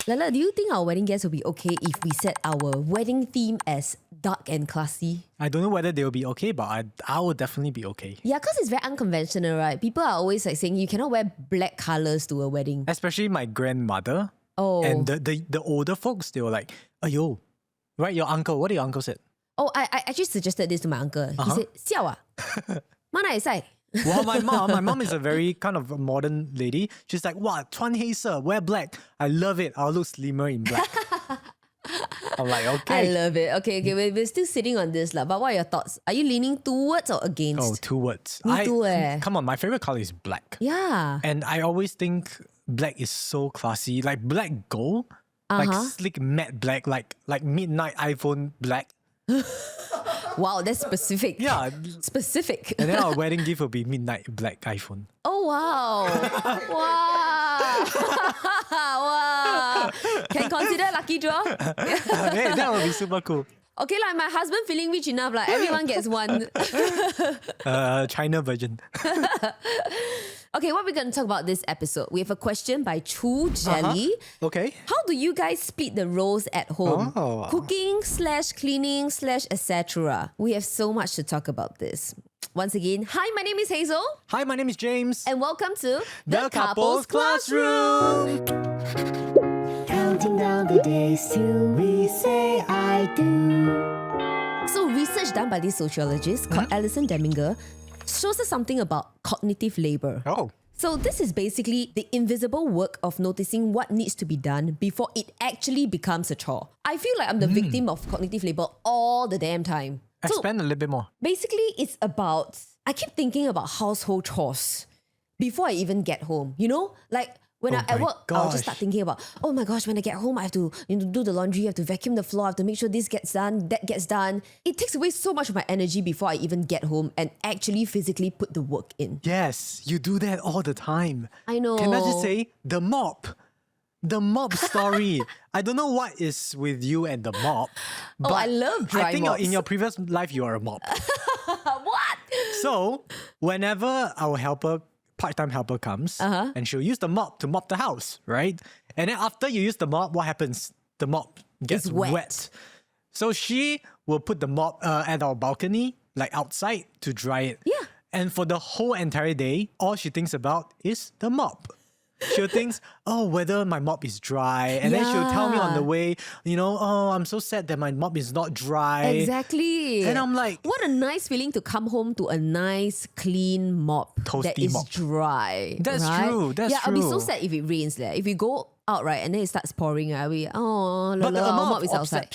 Lala, do you think our wedding guests will be okay if we set our wedding theme as dark and classy? I don't know whether they will be okay, but I will definitely be okay. Yeah, because it's very unconventional, right? People are always like saying you cannot wear black colours to a wedding. Especially my grandmother. Oh. And the older folks, they were like, ayo, right? Your uncle, what did your uncle said? Oh, I actually suggested this to my uncle. He said, siao ah. Mana sai? Well, my mom is a very kind of a modern lady. She's like, wow, 穿黑色, wear black. I love it. I'll look slimmer in black. I'm like, okay. I love it. Okay, we're still sitting on this lah. But what are your thoughts? Are you leaning towards or against? Oh, towards. Me too Come on, my favorite color is black. Yeah. And I always think black is so classy. Like black gold, like slick matte black, like midnight iPhone black. Wow, that's specific. Yeah. Specific. And then our wedding gift will be midnight black iPhone. Oh, wow. Wow. Wow. Can consider lucky draw? Hey, that would be super cool. Okay, like my husband feeling rich enough, like everyone gets one. China version. Okay, what we're going to talk about this episode? We have a question by Chu Jelly. Okay. How do you guys split the roles at home? Oh. Cooking / cleaning / etc. We have so much to talk about this. Once again, hi, my name is Hazel. Hi, my name is James. And welcome to The Couples Classroom. Counting down the days till we say I do. So research done by this sociologist called Alison Deminger shows us something about cognitive labor. Oh. So this is basically the invisible work of noticing what needs to be done before it actually becomes a chore. I feel like I'm the victim of cognitive labor all the damn time. Expand a little bit more. Basically, it's about, I keep thinking about household chores before I even get home. You know, like when I my work, I'll just gosh. start thinking about, oh my gosh, when I get home, I have to do the laundry, I have to vacuum the floor, I have to make sure this gets done, that gets done. It takes away so much of my energy before I even get home and actually physically put the work in. Yes, you do that all the time. I know. Can I just say, the mop story. I don't know what is with you and the mop. But I love dry I think mops. in your previous life, you are a mop. What? So, whenever our part-time helper comes, and she'll use the mop to mop the house, right? And then after you use the mop, what happens? The mop gets It's wet. So she will put the mop at our balcony, like outside, to dry it. Yeah. And for the whole entire day, all she thinks about is the mop. She'll think, oh, whether my mop is dry. And then she'll tell me on the way, oh, I'm so sad that my mop is not dry. Exactly. And I'm like, what a nice feeling to come home to a nice, clean mop that Toasty is mop. dry. That's right? true, that's I'll be so true. sad if it rains there. If we go out, right, and then it starts pouring, I'll be, oh, But the our amount mop of is outside.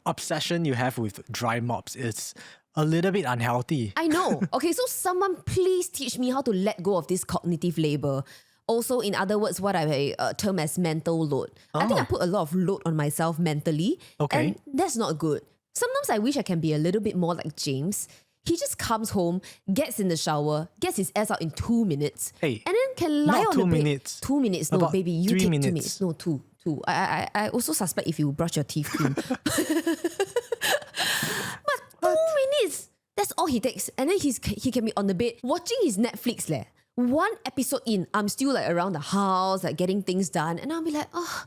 obsession you have with dry mops is a little bit unhealthy. I know. Okay, so someone please teach me how to let go of this cognitive labor. Also, in other words, what I term as mental load. I think I put a lot of load on myself mentally. Okay. And that's not good. Sometimes I wish I can be a little bit more like James. He just comes home, gets in the shower, gets his ass out in 2 minutes, Hey, and then can lie not on 2 the bed. minutes. 2 minutes. No, About baby, you 3 take 2 minutes. minutes. No, two. I also suspect if you brush your teeth clean. But 2 minutes. That's all he takes. And then he can be on the bed watching his Netflix leh. One episode in, I'm still like around the house, like getting things done. And I'll be like, oh,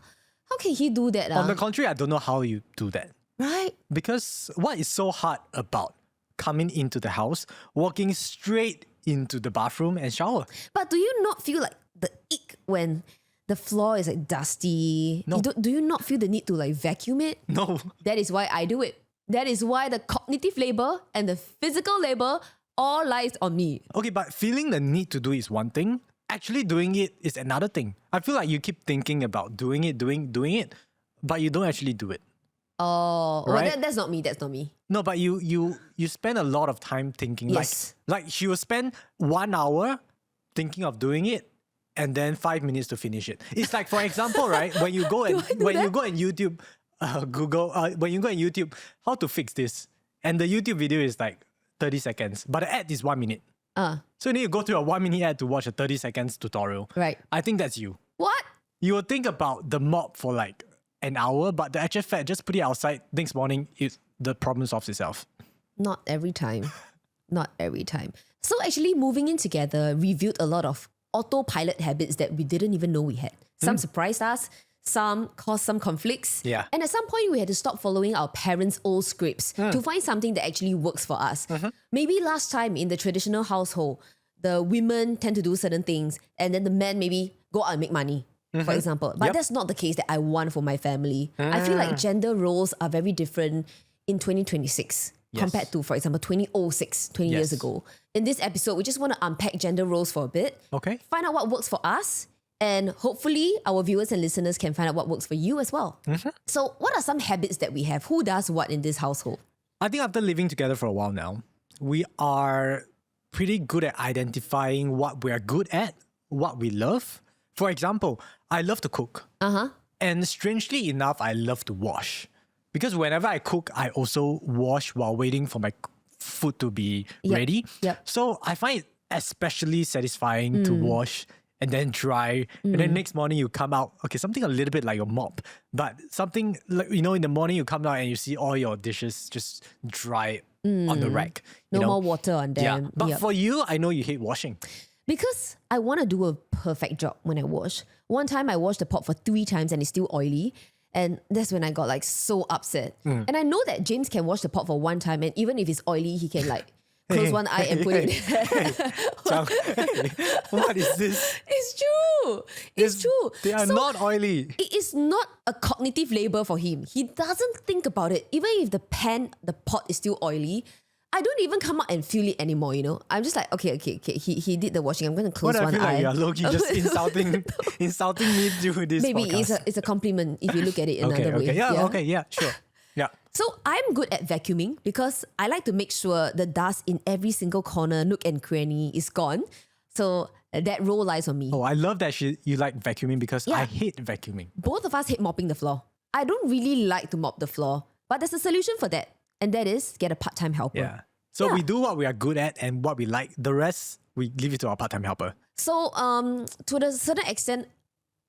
how can he do that? On the contrary, I don't know how you do that. Right? Because what is so hard about coming into the house, walking straight into the bathroom and shower? But do you not feel like the ick when the floor is like dusty? No. Do you not feel the need to like vacuum it? No. That is why I do it. That is why the cognitive labor and the physical labor all lies on me. Okay, but feeling the need to do is one thing. Actually doing it is another thing. I feel like you keep thinking about doing it, but you don't actually do it. Oh, Right? well, that's not me. That's not me. No, but you spend a lot of time thinking. Yes. Like she will spend 1 hour thinking of doing it, and then 5 minutes to finish it. It's like, for example, right? When you go and you go on YouTube, when you go on YouTube, how to fix this, and the YouTube video is like 30 seconds, but the ad is 1 minute. So you need to go through a 1 minute ad to watch a 30 seconds tutorial. Right. I think that's you. What? You will think about the mop for like an hour, but the actual fact, just put it outside next morning, the problem solves itself. Not every time. Not every time. So actually moving in together revealed a lot of autopilot habits that we didn't even know we had. Some surprised us, some caused some conflicts. Yeah. And at some point, we had to stop following our parents' old scripts to find something that actually works for us. Maybe last time in the traditional household, the women tend to do certain things and then the men maybe go out and make money, for example. But that's not the case that I want for my family. I feel like gender roles are very different in 2026 compared to, for example, 2006, 20 years ago. In this episode, we just want to unpack gender roles for a bit. Okay. Find out what works for us. And hopefully our viewers and listeners can find out what works for you as well. So what are some habits that we have? Who does what in this household? I think after living together for a while now, we are pretty good at identifying what we're good at, what we love. For example, I love to cook. And strangely enough, I love to wash. Because whenever I cook, I also wash while waiting for my food to be ready. So I find it especially satisfying to wash and then dry. And then next morning you come out, okay, something a little bit like a mop, but something like, you know, in the morning you come out and you see all your dishes just dry on the rack. No you know? more water on them. But for you, I know you hate washing. Because I want to do a perfect job when I wash. One time I washed the pot for 3 times and it's still oily. And that's when I got like so upset. And I know that James can wash the pot for 1 time and even if it's oily, he can like close one eye and put it What is this? It's true. It's true. They are not oily. It is not a cognitive labor for him. He doesn't think about it. Even if the pot is still oily, I don't even come out and feel it anymore, you know. I'm just like, okay. He did the washing. I'm going to close What I one feel eye. like you're low-key just insulting me through this Maybe podcast. it's a compliment if you look at it another way. Sure. Yeah. So I'm good at vacuuming because I like to make sure the dust in every single corner, nook and cranny is gone. So that role lies on me. Oh, I love that you like vacuuming because I hate vacuuming. Both of us hate mopping the floor. I don't really like to mop the floor, but there's a solution for that. And that is get a part-time helper. Yeah. So we do what we are good at and what we like. The rest, we leave it to our part-time helper. So to a certain extent,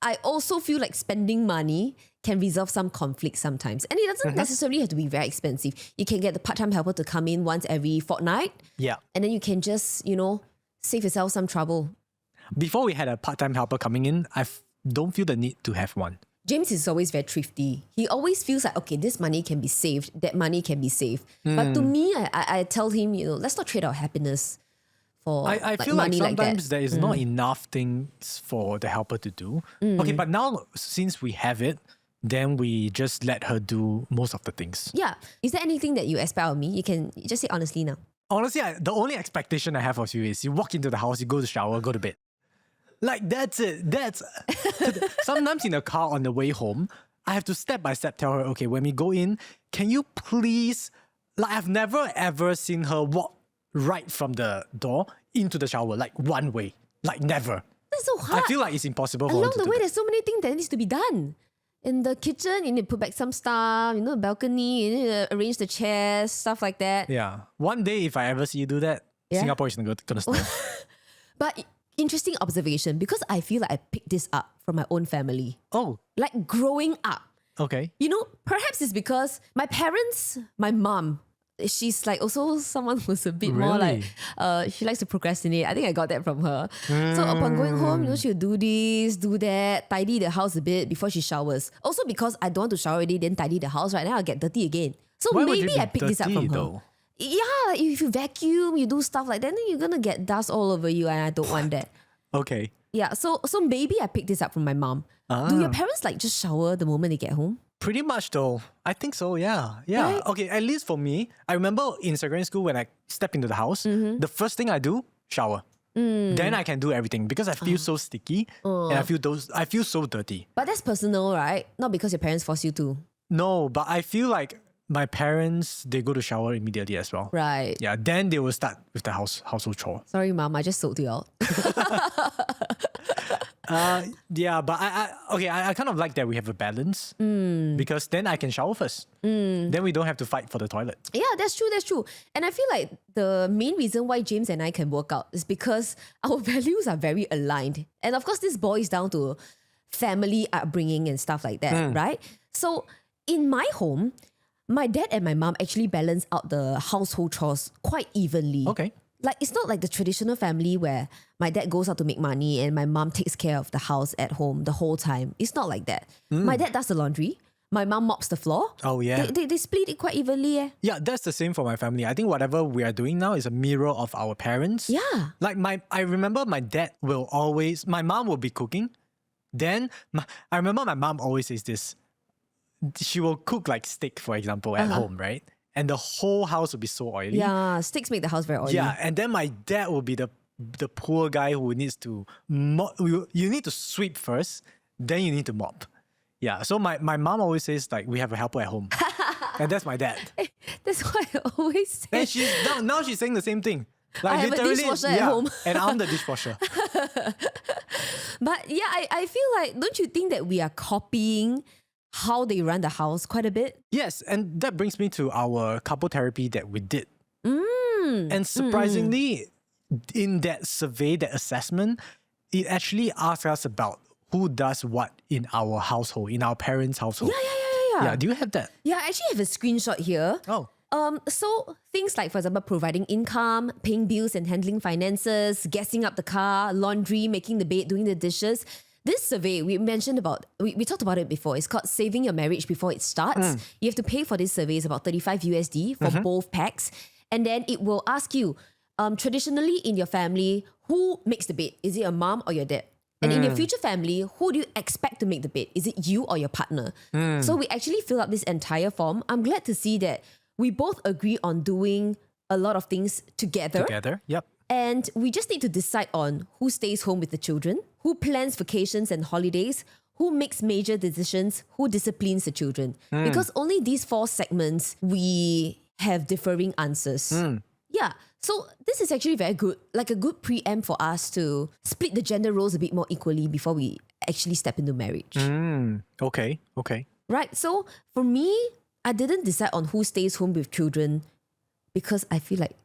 I also feel like spending money can resolve some conflict sometimes. And it doesn't necessarily have to be very expensive. You can get the part-time helper to come in once every fortnight. Yeah. And then you can just, save yourself some trouble. Before we had a part-time helper coming in, I don't feel the need to have one. James is always very thrifty. He always feels like, okay, this money can be saved, that money can be saved. But to me, I tell him, let's not trade our happiness for I feel like money like that. sometimes there is not enough things for the helper to do. Okay, but now since we have it, then we just let her do most of the things. Yeah. Is there anything that you expect of me? You can just say honestly now. Honestly, the only expectation I have of you is you walk into the house, you go to shower, go to bed. Like, that's it. Sometimes in the car on the way home, I have to step by step tell her, okay, when we go in, can you please... Like, I've never ever seen her walk right from the door into the shower, like one way. Like, never. That's so hard. I feel like it's impossible for her Along to the do way, that. there's so many things that needs to be done. In the kitchen, you need to put back some stuff, the balcony, you need to arrange the chairs, stuff like that. Yeah. One day, if I ever see you do that, Yeah? Singapore is gonna snow. But interesting observation, because I feel like I picked this up from my own family. Oh, Like growing up. okay. Perhaps it's because my parents, my mom, she's like also someone who's a bit more like, she likes to procrastinate. I think I got that from her. So upon going home, she'll do this, do that, tidy the house a bit before she showers. Also because I don't want to shower already, then tidy the house, right? Then I'll get dirty again. So Why would you maybe be I picked this up dirty, from her. though? Yeah, like if you vacuum, you do stuff like that, then you're gonna get dust all over you, and I don't want that. Okay. Yeah, so maybe I picked this up from my mom. Do your parents like just shower the moment they get home? Pretty much though. I think so, yeah. Yeah. Right? Okay, at least for me, I remember in secondary school when I step into the house, the first thing I do, shower. Then I can do everything because I feel so sticky and I feel so dirty. But that's personal, right? Not because your parents force you to. No, but I feel like my parents, they go to shower immediately as well. Right. Yeah, then they will start with the household chore. Sorry, mom, I just sold you out. Yeah, but I kind of like that we have a balance because then I can shower first. Then we don't have to fight for the toilet. Yeah, that's true. And I feel like the main reason why James and I can work out is because our values are very aligned. And of course, this boils down to family upbringing and stuff like that, right? So in my home, my dad and my mom actually balance out the household chores quite evenly. Okay. Like, it's not like the traditional family where my dad goes out to make money and my mom takes care of the house at home the whole time. It's not like that. My dad does the laundry. My mom mops the floor. Oh, yeah. They split it quite evenly. Yeah, that's the same for my family. I think whatever we are doing now is a mirror of our parents. Yeah. Like I remember my dad will always, my mom will be cooking. Then I remember my mom always says this. She will cook like steak, for example, at home, right? And the whole house will be so oily. Yeah, sticks make the house very oily. Yeah, and then my dad will be the poor guy who needs to mop. You need to sweep first, then you need to mop. Yeah, so my mom always says like we have a helper at home. And that's my dad. That's what I always say. And now she's saying the same thing. Like I have a literally, dishwasher at home. And I'm the dishwasher. But yeah, I feel like, don't you think that we are copying how they run the house quite a bit? Yes, and that brings me to our couple therapy that we did. And surprisingly, in that survey, that assessment, it actually asks us about who does what in our household, in our parents' household. Yeah. Do you have that? Yeah, I actually have a screenshot here. Oh. So things like, for example, providing income, paying bills and handling finances, gassing up the car, laundry, making the bed, doing the dishes. This survey, we talked about it before. It's called Saving Your Marriage Before It Starts. You have to pay for this survey. It's about 35 USD for both packs. And then it will ask you, traditionally in your family, who makes the bed? Is it your mom or your dad? And in your future family, who do you expect to make the bed? Is it you or your partner? So we actually fill up this entire form. I'm glad to see that we both agree on doing a lot of things together. Yep. And we just need to decide on who stays home with the children, who plans vacations and holidays, who makes major decisions, who disciplines the children. Because only these 4 segments, we have differing answers. Yeah. So this is actually very good, like a good preamp for us to split the gender roles a bit more equally before we actually step into marriage. Okay. Right. So for me, I didn't decide on who stays home with children because I feel like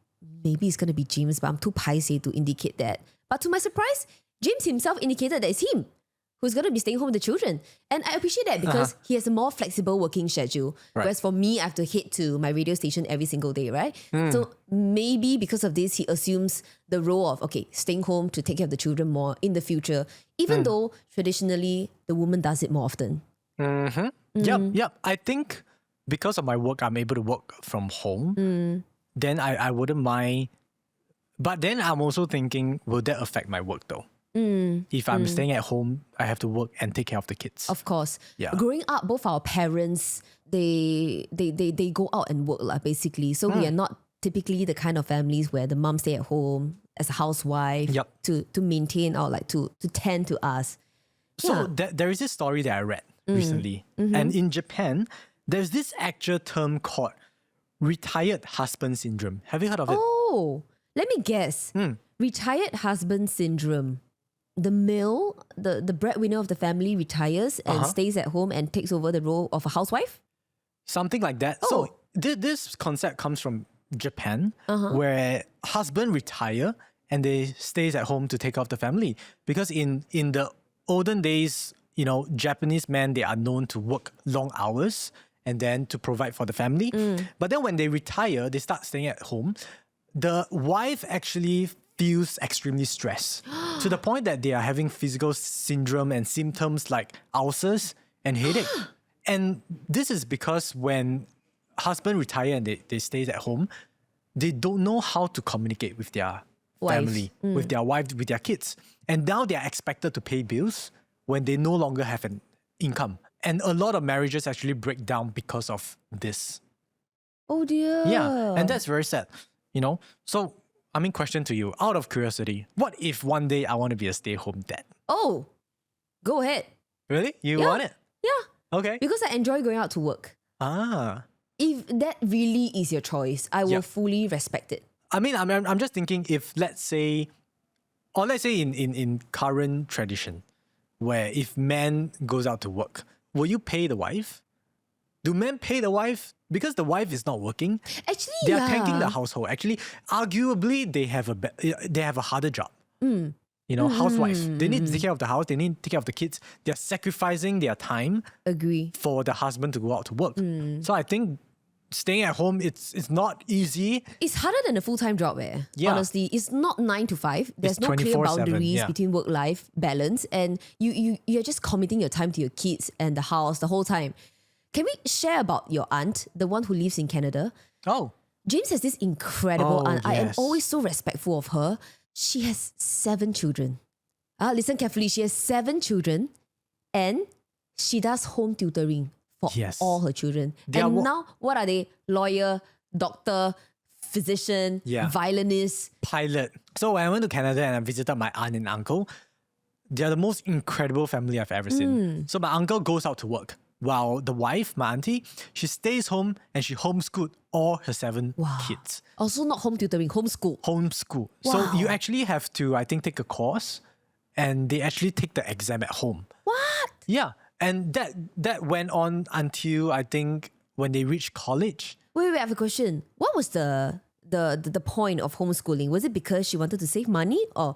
maybe it's going to be James, but I'm too paiseh to indicate that. But to my surprise, James himself indicated that it's him who's going to be staying home with the children. And I appreciate that because he has a more flexible working schedule. Right. Whereas for me, I have to head to my radio station every single day, right? So maybe because of this, he assumes the role of, okay, staying home to take care of the children more in the future, even though traditionally the woman does it more often. Yep. I think because of my work, I'm able to work from home. Then I wouldn't mind. But then I'm also thinking, will that affect my work though? If I'm staying at home, I have to work and take care of the kids. Of course. Yeah. Growing up, both our parents, they go out and work basically. So we are not typically the kind of families where the mom stay at home as a housewife to maintain or like to tend to us. So there is this story that I read recently. And in Japan, there's this actual term called retired husband syndrome. Have you heard of it? Oh, let me guess. Retired husband syndrome. The male, the breadwinner of the family retires and stays at home and takes over the role of a housewife? Something like that. So this concept comes from Japan, where husband retire and they stays at home to take care of the family. Because in the olden days, Japanese men, they are known to work long hours and then to provide for the family. But then when they retire, they start staying at home. The wife actually feels extremely stressed to the point that they are having physical syndrome and symptoms like ulcers and headache. And this is because when husband retire and they stay at home, they don't know how to communicate with their family, with their wife, with their kids. And now they are expected to pay bills when they no longer have an income. And a lot of marriages actually break down because of this. Oh dear. Yeah, and that's very sad, So, question to you, out of curiosity, what if one day I want to be a stay-at-home dad? Oh, go ahead. Really? You want it? Yeah. Okay. Because I enjoy going out to work. If that really is your choice, I will fully respect it. I'm just thinking if let's say in current tradition, where if man goes out to work, will you pay the wife? Do men pay the wife? Because the wife is not working. Actually, they are tanking the household. Actually, arguably, they have a harder job. Housewife. They need to take care of the house. They need to take care of the kids. They're sacrificing their time. Agree. For the husband to go out to work. So I think staying at home, it's not easy. It's harder than a full-time job, Yeah. Honestly, it's not 9 to 5. There's It's no clear 24/7, boundaries yeah. between work-life balance, and you're just committing your time to your kids and the house the whole time. Can we share about your aunt, the one who lives in Canada? Oh, James has this incredible Oh, aunt. I am yes. always so respectful of her. She has 7 children. Listen carefully. She has 7 children, and she does home tutoring for Yes. all her children. They are And now, what are they? Lawyer, doctor, physician, Yeah. violinist. pilot. So when I went to Canada and I visited my aunt and uncle, they're the most incredible family I've ever seen. So my uncle goes out to work, while the wife, my auntie, she stays home and she homeschooled all her 7 kids. Also not home tutoring, homeschool. Homeschool. Wow. So you actually have to, I think, take a course, and they actually take the exam at home. What? Yeah. And that went on until, I think, when they reached college. Wait, I have a question. What was the point of homeschooling? Was it because she wanted to save money, or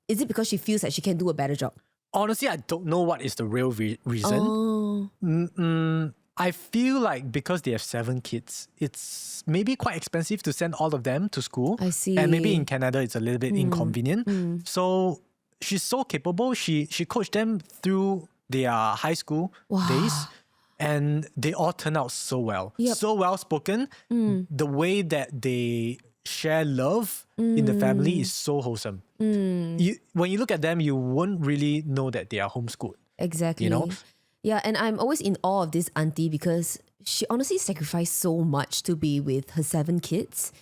is it because she feels that she can do a better job? Honestly, I don't know what is the real reason. Oh. I feel like because they have 7 kids, it's maybe quite expensive to send all of them to school. I see. And maybe in Canada, it's a little bit inconvenient. So she's so capable. She coached them through their high school days. And they all turn out so well. Yep. So well spoken. The way that they share love in the family is so wholesome. When you look at them, you won't really know that they are homeschooled. Exactly. You know? Yeah, and I'm always in awe of this auntie because she honestly sacrificed so much to be with her 7 kids.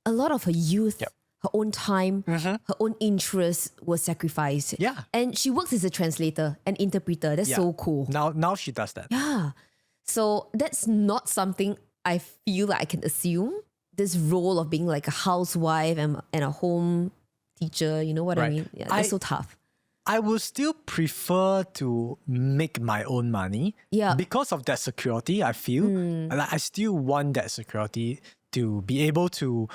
A lot of her youth, her own time, her own interests were sacrificed. Yeah. And she works as a translator and interpreter. That's so cool. Now she does that. Yeah. So that's not something I feel like I can assume. This role of being like a housewife and a home teacher, you know what I Right. mean? Yeah, that's so tough. I would still prefer to make my own money. Yeah. Because of that security, I feel. Like I still want that security to be able to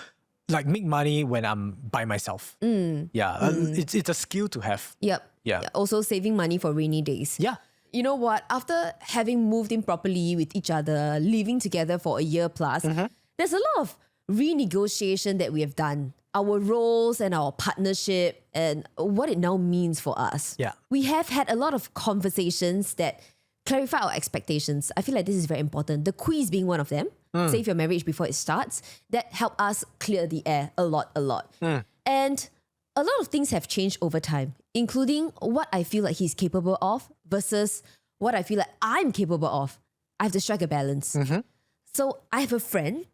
like make money when I'm by myself. Yeah. It's a skill to have. Yep. Yeah. Also saving money for rainy days. Yeah. You know what? After having moved in properly with each other, living together for a year plus, there's a lot of renegotiation that we have done. Our roles and our partnership and what it now means for us. Yeah. We have had a lot of conversations that clarify our expectations. I feel like this is very important. The quiz being one of them. Save your marriage before it starts. That helped us clear the air a lot. And a lot of things have changed over time, including what I feel like he's capable of versus what I feel like I'm capable of. I have to strike a balance. So I have a friend,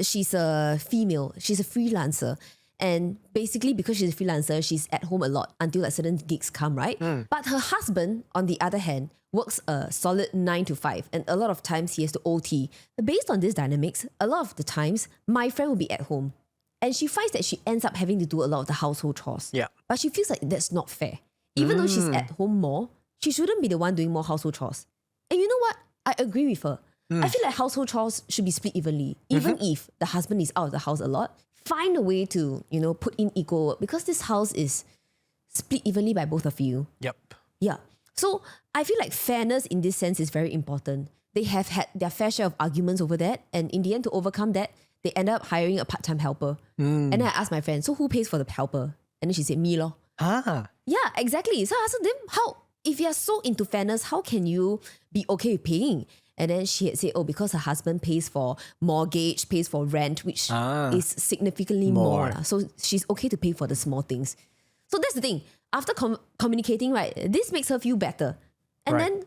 she's a female, she's a freelancer. And basically because she's a freelancer, she's at home a lot until like certain gigs come, right? But her husband, on the other hand, works a solid 9 to 5. And a lot of times he has to OT. Based on this dynamics, a lot of the times, my friend will be at home. And she finds that she ends up having to do a lot of the household chores. Yeah. But she feels like that's not fair. Even though she's at home more, she shouldn't be the one doing more household chores. And you know what? I agree with her. I feel like household chores should be split evenly. Even if the husband is out of the house a lot, find a way to, put in equal work because this house is split evenly by both of you. Yep. Yeah. So I feel like fairness in this sense is very important. They have had their fair share of arguments over that. And in the end, to overcome that, they end up hiring a part-time helper. And then I asked my friend, so who pays for the helper? And then she said, me lor. Ah. Yeah, exactly. So I asked them, if you're so into fairness, how can you be okay with paying? And then she had said, because her husband pays for mortgage, pays for rent, which is significantly more. So she's okay to pay for the small things. So that's the thing. After communicating, right, this makes her feel better. And then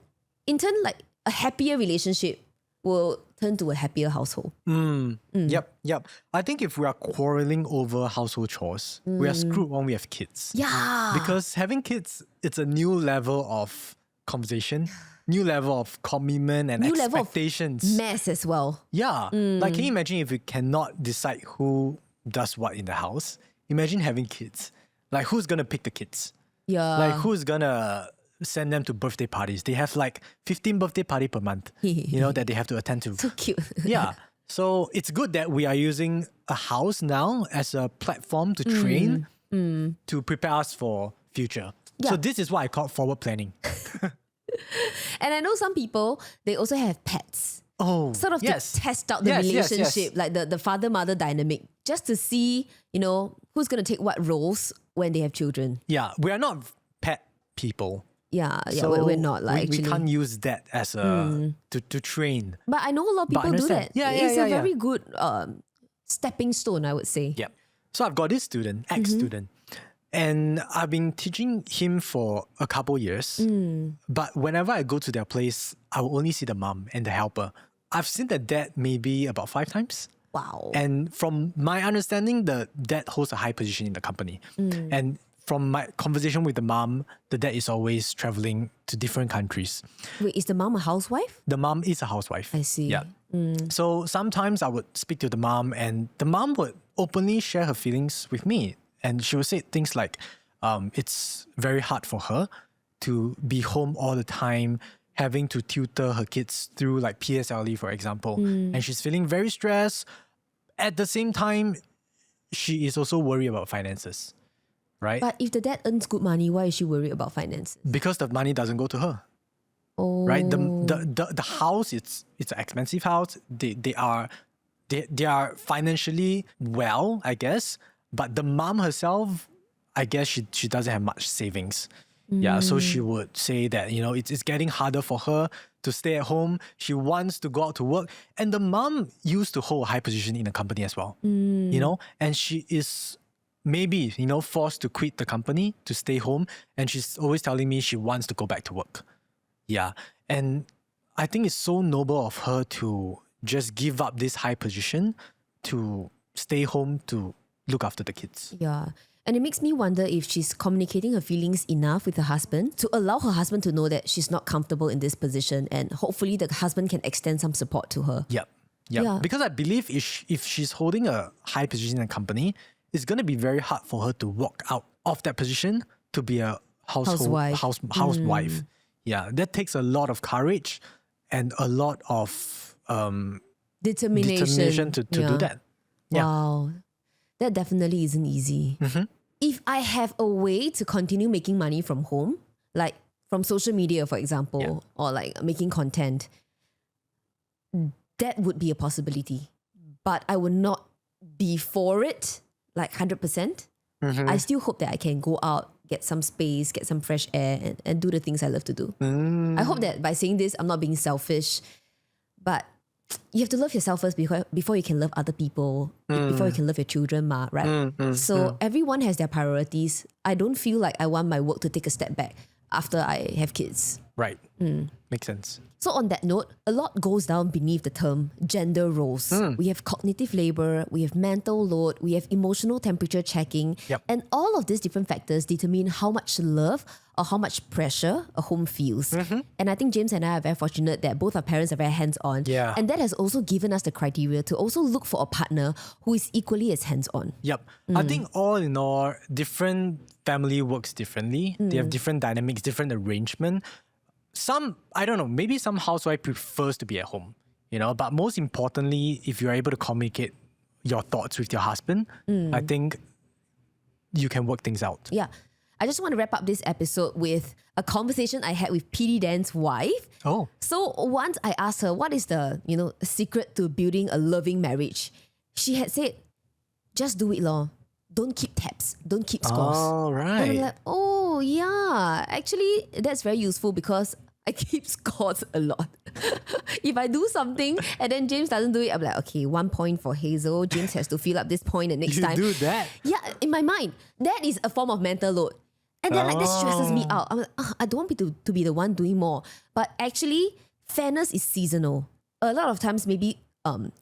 in turn, like a happier relationship will turn to a happier household. Yep. I think if we are quarreling over household chores, we are screwed when we have kids. Yeah. Because having kids, it's a new level of conversation, new level of commitment and New level of expectations. mess as well. Yeah. Like, can you imagine if we cannot decide who does what in the house? Imagine having kids. Like, who's going to pick the kids? Yeah. Like, who's going to send them to birthday parties? They have like 15 birthday party per month, that they have to attend to. So cute. Yeah. So it's good that we are using a house now as a platform to train, to prepare us for future. Yeah. So this is what I call forward planning. And I know some people, they also have pets. Sort of yes. to test out the Yes, yes, relationship, yes. like the father-mother dynamic, just to see, who's going to take what roles when they have children. Yeah, we are not pet people. Yeah, So we're not like we actually. can't use that as a to train. But I know a lot of But I people do understand. that. Yeah, It's yeah, a yeah. very good stepping stone, I would say. Yep. So I've got this student, ex-student, and I've been teaching him for a couple years. But whenever I go to their place, I will only see the mom and the helper. I've seen the dad maybe about 5 times. Wow. And from my understanding, the dad holds a high position in the company. And from my conversation with the mom, the dad is always traveling to different countries. Wait, is the mom a housewife? The mom is a housewife. I see. Yeah. So sometimes I would speak to the mom, and the mom would openly share her feelings with me. And she would say things like, it's very hard for her to be home all the time, having to tutor her kids through like PSLE, for example. And she's feeling very stressed. At the same time, she is also worried about finances, right? But if the dad earns good money, why is she worried about finances? Because the money doesn't go to her. Oh. Right? The house, it's an expensive house. They are financially well, I guess. But the mom herself, I guess she doesn't have much savings. Yeah, so she would say that, it's getting harder for her to stay at home. She wants to go out to work. And the mom used to hold a high position in the company as well. And she is maybe, forced to quit the company to stay home. And she's always telling me she wants to go back to work. Yeah. And I think it's so noble of her to just give up this high position to stay home to look after the kids. Yeah. And it makes me wonder if she's communicating her feelings enough with her husband to allow her husband to know that she's not comfortable in this position, and hopefully the husband can extend some support to her. Yep. Yeah. Because I believe if she's holding a high position in a company, it's going to be very hard for her to walk out of that position to be a Housewife. housewife. Yeah, that takes a lot of courage and a lot of determination to do that. Yeah. Wow. That definitely isn't easy. If I have a way to continue making money from home, like from social media, for example, or like making content, that would be a possibility. But I would not be for it like 100%. I still hope that I can go out, get some space, get some fresh air, and do the things I love to do. I hope that by saying this, I'm not being selfish, but you have to love yourself first before you can love other people, before you can love your children, right? So everyone has their priorities. I don't feel like I want my work to take a step back after I have kids. Right. Makes sense. So on that note, a lot goes down beneath the term gender roles. We have cognitive labor, we have mental load, we have emotional temperature checking, Yep. and all of these different factors determine how much love or how much pressure a home feels. And I think James and I are very fortunate that both our parents are very hands-on. Yeah. And that has also given us the criteria to also look for a partner who is equally as hands-on. Yep. I think all in all, different family works differently. They have different dynamics, different arrangement. Some, I don't know, maybe some housewife prefers to be at home, but most importantly, if you're able to communicate your thoughts with your husband, I think you can work things out. Yeah. I just want to wrap up this episode with a conversation I had with PD Dan's wife. Oh. So once I asked her, what is the, secret to building a loving marriage? She had said, just do it, lor. Don't keep tabs. Don't keep scores. All right. And I'm like, oh yeah. Actually, that's very useful because I keep scores a lot. If I do something and then James doesn't do it, I'm like, okay, 1 point for Hazel. James has to fill up this point the next time. You do that? Yeah, in my mind, that is a form of mental load. And then that stresses me out. I'm like, I don't want me to be the one doing more. But actually, fairness is seasonal. A lot of times, maybe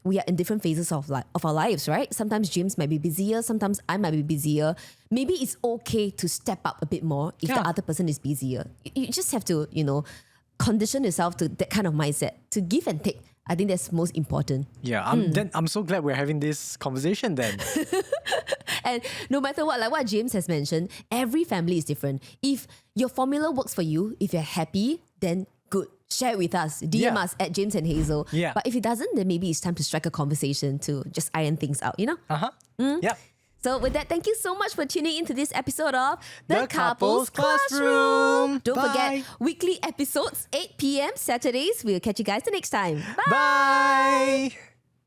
we are in different phases of our lives, right? Sometimes James might be busier. Sometimes I might be busier. Maybe it's okay to step up a bit more if the other person is busier. You just have to, condition yourself to that kind of mindset, to give and take. I think that's most important. Yeah, I'm so glad we're having this conversation then. And no matter what, like what James has mentioned, every family is different. If your formula works for you, if you're happy, then good. Share it with us. DM us at James and Hazel. Yeah. But if it doesn't, then maybe it's time to strike a conversation to just iron things out, Yeah. So with that, thank you so much for tuning into this episode of The Couples Classroom. Don't Bye. forget, weekly episodes, 8 p.m. Saturdays. We'll catch you guys the next time. Bye. Bye.